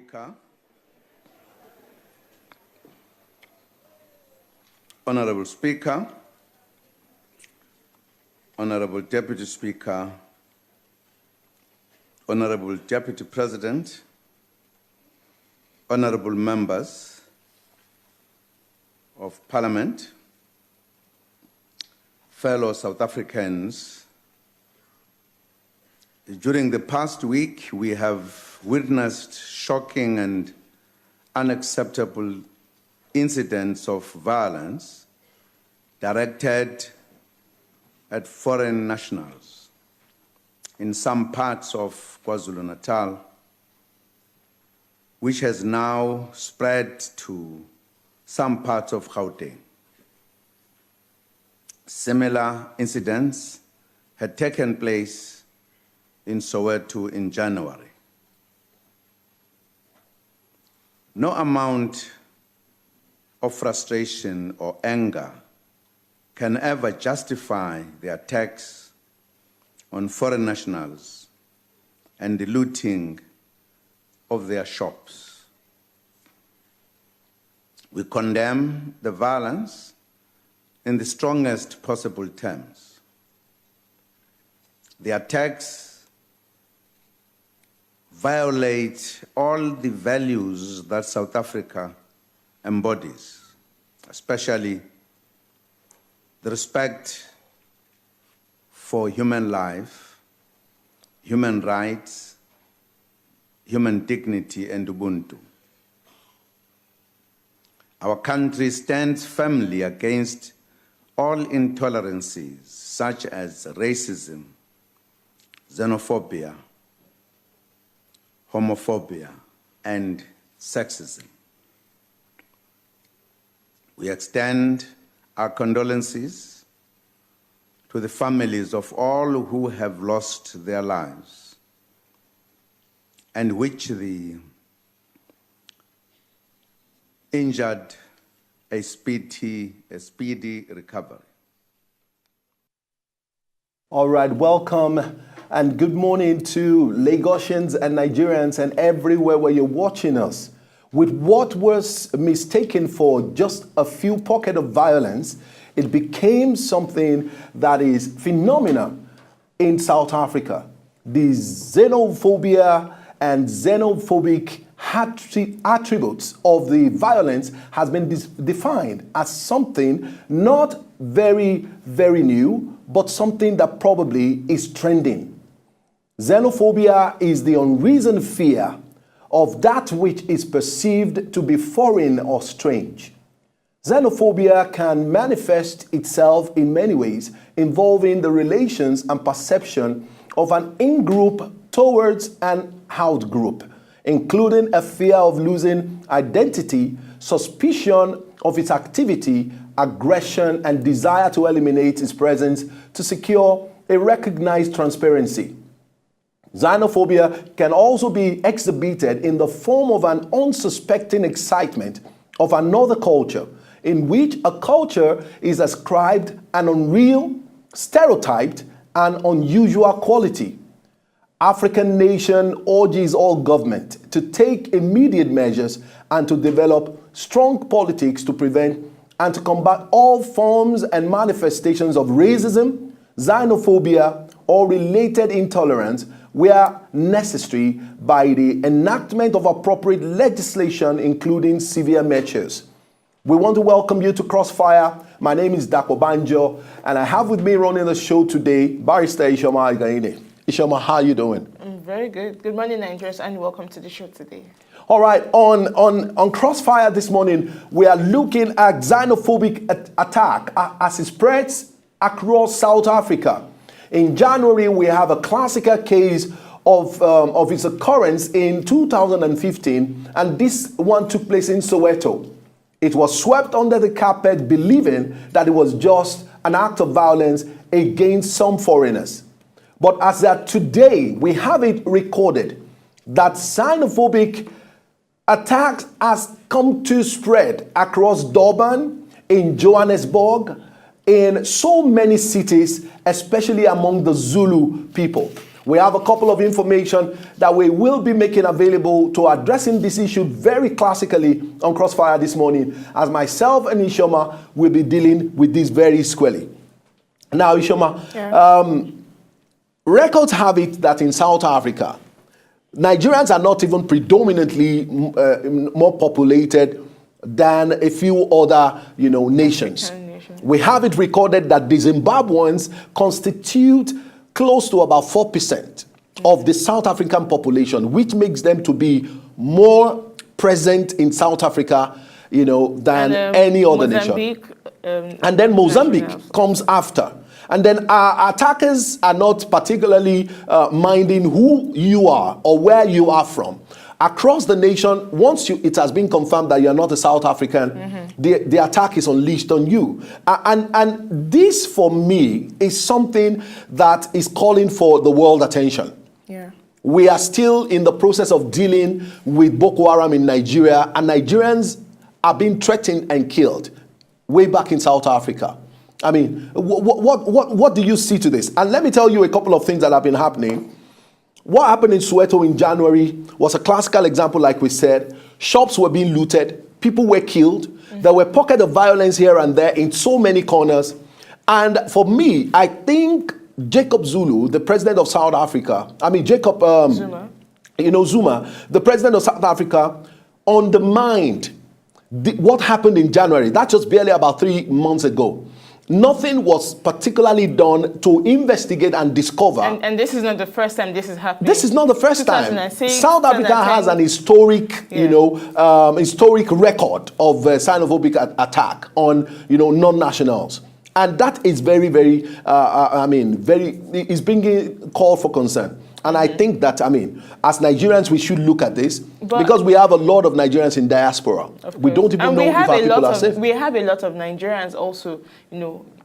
Speaker, Honorable Speaker, Honorable Deputy Speaker, Honorable Deputy President, Honorable Members of Parliament, fellow South Africans, during the past week, we have witnessed shocking and unacceptable incidents of violence directed at foreign nationals in some parts of KwaZulu-Natal, which has now spread to some parts of Gauteng. Similar incidents had taken place in Soweto in January. No amount of frustration or anger can ever justify the attacks on foreign nationals and the looting of their shops. We condemn the violence in the strongest possible terms. The attacks violate all the values that South Africa embodies, especially the respect for human life, human rights, human dignity, and Ubuntu. Our country stands firmly against all intolerances such as racism, xenophobia, homophobia, and sexism. We extend our condolences to the families of all who have lost their lives and wish the injured a speedy recovery. All right, welcome and good morning to Lagosians and Nigerians and everywhere where you're watching us. With what was mistaken for just a few pockets of violence, it became something that is phenomenal in South Africa. The xenophobia and xenophobic attributes of the violence has been defined as something not very, very new, but something that probably is trending. Xenophobia is the unreasoned fear of that which is perceived to be foreign or strange. Xenophobia can manifest itself in many ways, involving the relations and perception of an in-group towards an out-group, including a fear of losing identity, suspicion of its activity, aggression, and desire to eliminate its presence to secure a recognized transparency. Xenophobia can also be exhibited in the form of an unsuspecting excitement of another culture, in which a culture is ascribed an unreal, stereotyped, and unusual quality. African nation urges all government to take immediate measures and to develop strong politics to prevent and to combat all forms and manifestations of racism, xenophobia, or related intolerance where necessary by the enactment of appropriate legislation, including severe measures. We want to welcome you to CrossFire. My name is Dapo Banjo, and I have with me running the show today, Barrister Ishoma Igaine. Ishoma, how are you doing? I'm very good. Good morning, Nigerians, and welcome to the show today. All right, on CrossFire this morning, we are looking at xenophobic attack as it spreads across South Africa. In January, we have a classical case of its occurrence in 2015, and this one took place in Soweto. It was swept under the carpet, believing that it was just an act of violence against some foreigners. But as that today, we have it recorded that xenophobic attacks has come to spread across Durban, in Johannesburg, in so many cities, especially among the Zulu people. We have a couple of information that we will be making available to addressing this issue very classically on Crossfire this morning, as myself and Ishoma will be dealing with this very squarely. Now, Ishoma, records have it that in South Africa, Nigerians are not even predominantly more populated than a few other, nations. We have it recorded that the Zimbabweans constitute close to about 4% of the South African population, which makes them to be more present in South Africa, than any other nation. And then Mozambique comes after. And then our attackers are not particularly minding who you are or where you are from. Across the nation, once it has been confirmed that you are not a South African, the attack is unleashed on you. And this, for me, is something that is calling for the world attention. Yeah. We are still in the process of dealing with Boko Haram in Nigeria, and Nigerians are being threatened and killed way back in South Africa. I mean, what do you see to this? And let me tell you a couple of things that have been happening. What happened in Soweto in January was a classical example, like we said. Shops were being looted. People were killed. There were pockets of violence here and there in so many corners. And for me, I think Jacob Zulu, the president of South Africa, Zuma, the president of South Africa, undermined what happened in January. That's just barely about 3 months ago. Nothing was particularly done to investigate and discover. And this is not the first time this is happening. This is not the first time. 2006, South Africa has an historic, historic record of xenophobic attack on, non-nationals. And that is very, very, is being called for concern. And I think that, as Nigerians, we should look at this, because we have a lot of Nigerians in diaspora. We don't even know if our people are safe. We have a lot of Nigerians also,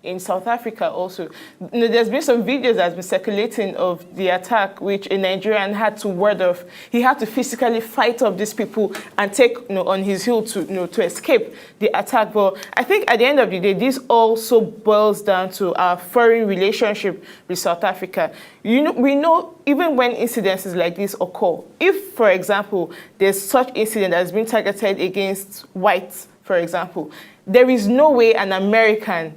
in South Africa also. There's been some videos that's been circulating of the attack, which a Nigerian had to ward off. He had to physically fight off these people and take on his heel to escape the attack. But I think at the end of the day, this also boils down to our foreign relationship with South Africa. We know even when incidences like this occur, if, for example, there's such incident that has been targeted against whites, for example, there is no way an American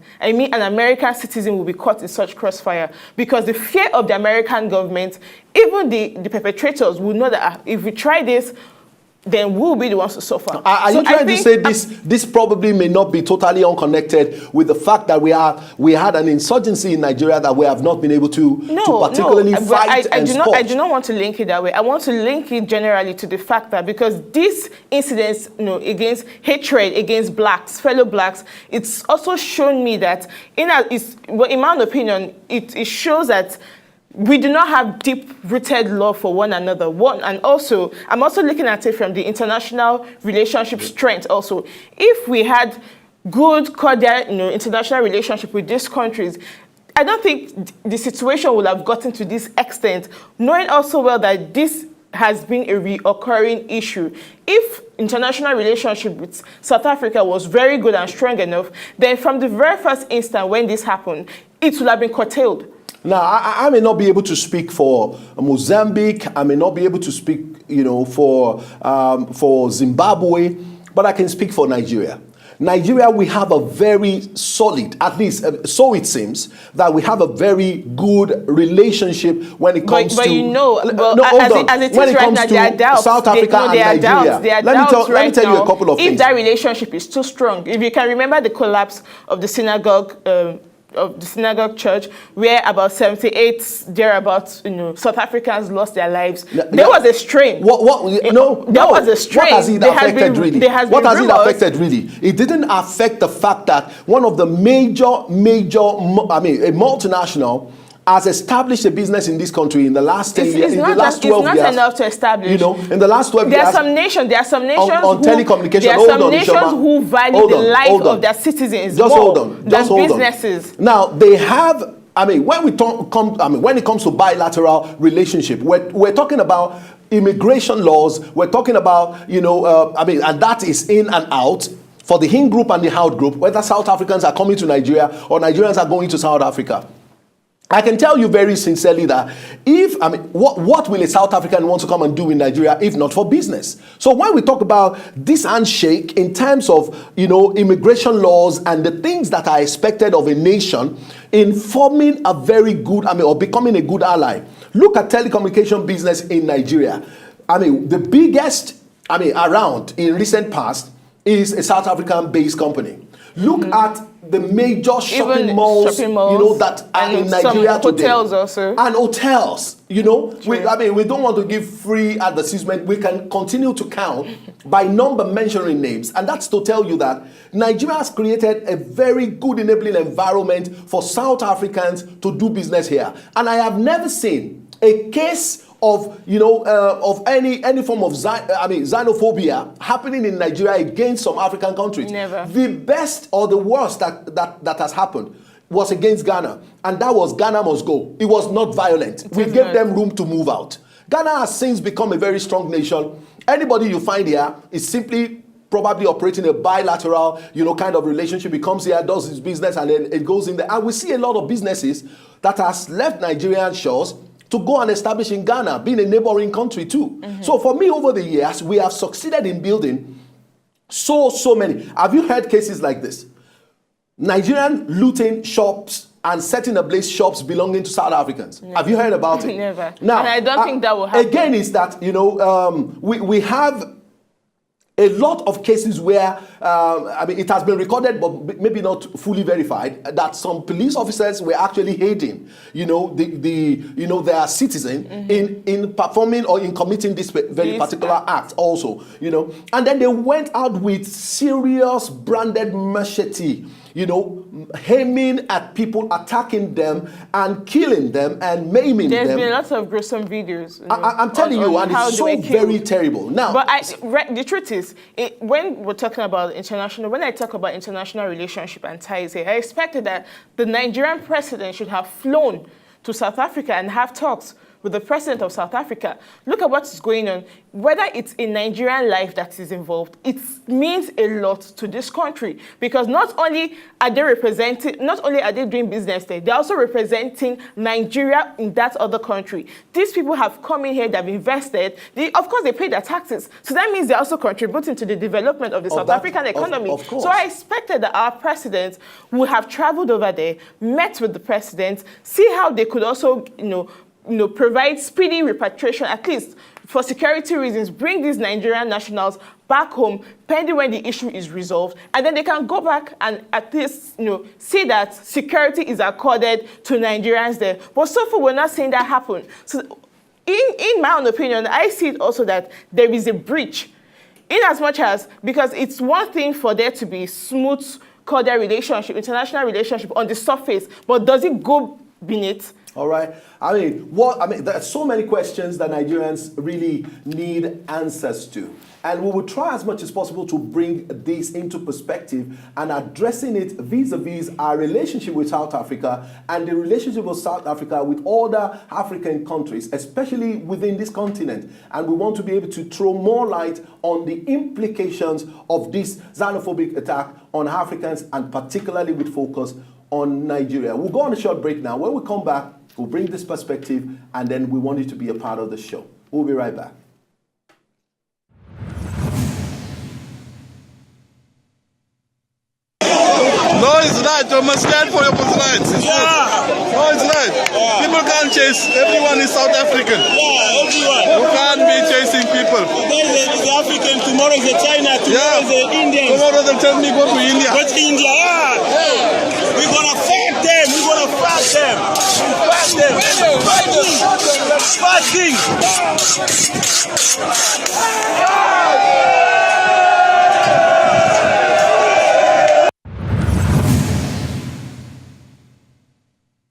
citizen will be caught in such crossfire, because the fear of the American government, even the perpetrators will know that if we try this, then we'll be the ones to suffer. Are you trying to say this probably may not be totally unconnected with the fact that we had an insurgency in Nigeria that we have not been able to particularly fight and squash? I do not want to link it that way. I want to link it generally to the fact that because these incidents, against hatred against blacks, fellow blacks, it's also shown me that in my own opinion, it shows that we do not have deep-rooted love for one another. And also, I'm also looking at it from the international relationship strength also. If we had good, cordial, international relationship with these countries, I don't think the situation would have gotten to this extent, knowing also well that this has been a reoccurring issue. If international relationship with South Africa was very good and strong enough, then from the very first instant when this happened, it would have been curtailed. Now, I may not be able to speak for Mozambique. I may not be able to speak, for Zimbabwe, but I can speak for Nigeria. Nigeria, we have a very solid, at least so it seems, that we have a very good relationship when it comes but to. As it is right now, there are doubts. South Africa and Nigeria. Let me tell you a couple of things. If that relationship is too strong, if you can remember the collapse of the synagogue. Of the synagogue church, where about 78 thereabouts, South Africans lost their lives. There was a strain. There was a strain. What has it affected really? What has it affected really? It didn't affect the fact that one of the major, a multinational has established a business in this country in the last 10 years, in the last 12 years. It's not enough to establish. In the last 12 years. There are some nations on telecommunication. There are some nations who value the life of their citizens more than businesses. Now, they have, when it comes to bilateral relationship, we're talking about immigration laws, we're talking about, and that is in and out. For the in group and the out group, whether South Africans are coming to Nigeria or Nigerians are going to South Africa. I can tell you very sincerely that what will a South African want to come and do in Nigeria if not for business? So when we talk about this handshake in terms of, immigration laws and the things that are expected of a nation in forming a very good, or becoming a good ally, look at telecommunication business in Nigeria. The biggest, around in recent past is a South African-based company. Look at the major shopping malls, that are in Nigeria today. Hotels also. And hotels, we don't want to give free advertisement. We can continue to count by number mentioning names. And that's to tell you that Nigeria has created a very good enabling environment for South Africans to do business here. And I have never seen a case of any form of xenophobia happening in Nigeria against some African countries. Never. The best or the worst that has happened was against Ghana, and that was Ghana must go. It was not violent. We gave them room to move out. Ghana has since become a very strong nation. Anybody you find here is simply probably operating a bilateral, kind of relationship. He comes here, does his business, and then it goes in there. And we see a lot of businesses that has left Nigerian shores to go and establish in Ghana, being a neighboring country too. So for me, over the years, we have succeeded in building so many. Have you heard cases like this? Nigerian looting shops and setting ablaze shops belonging to South Africans. Never. Have you heard about it? Never. Now, and I don't think that will happen. Again, is that, we have a lot of cases where, it has been recorded, but maybe not fully verified, that some police officers were actually hating, their citizen in performing or in committing this very particular act also, And then they went out with serious branded machete, aiming at people, attacking them and killing them and maiming them. There's been lots of gruesome videos. I'm telling you, and it's so very terrible. Now, but the truth is, when we're talking about when I talk about international relationship and ties here, I expected that the Nigerian president should have flown to South Africa and have talks with the president of South Africa. Look at what's going on. Whether it's a Nigerian life that is involved, it means a lot to this country, because not only are they doing business there, they're also representing Nigeria in that other country. These people have come in here, they've invested. Of course, they pay their taxes. So that means they're also contributing to the development of the South African economy. Of course. So I expected that our president would have traveled over there, met with the president, see how they could also, provide speedy repatriation, at least for security reasons, bring these Nigerian nationals back home, pending when the issue is resolved, and then they can go back and at least, see that security is accorded to Nigerians there. But so far, we're not seeing that happen. So, in my own opinion, I see it also that there is a breach, in as much as, because it's one thing for there to be smooth, cordial relationship, international relationship on the surface, but does it go beneath? All right. There are so many questions that Nigerians really need answers to. And we will try as much as possible to bring this into perspective and addressing it vis-a-vis our relationship with South Africa and the relationship of South Africa with other African countries, especially within this continent. And we want to be able to throw more light on the implications of this xenophobic attack on Africans, and particularly with focus on Nigeria. We'll go on a short break now. When we come back, we'll bring this perspective, and then we want you to be a part of the show. We'll be right back. No, it's not. You must stand for your rights. No, it's not. People can't chase. Everyone is South African. Everyone. You can't be chasing people. Today is the African, tomorrow is the China, tomorrow is the Indian. Tomorrow they'll tell me go to India. Go to India. We're going to fight them. We're going to fight them. Fight them. Fighting.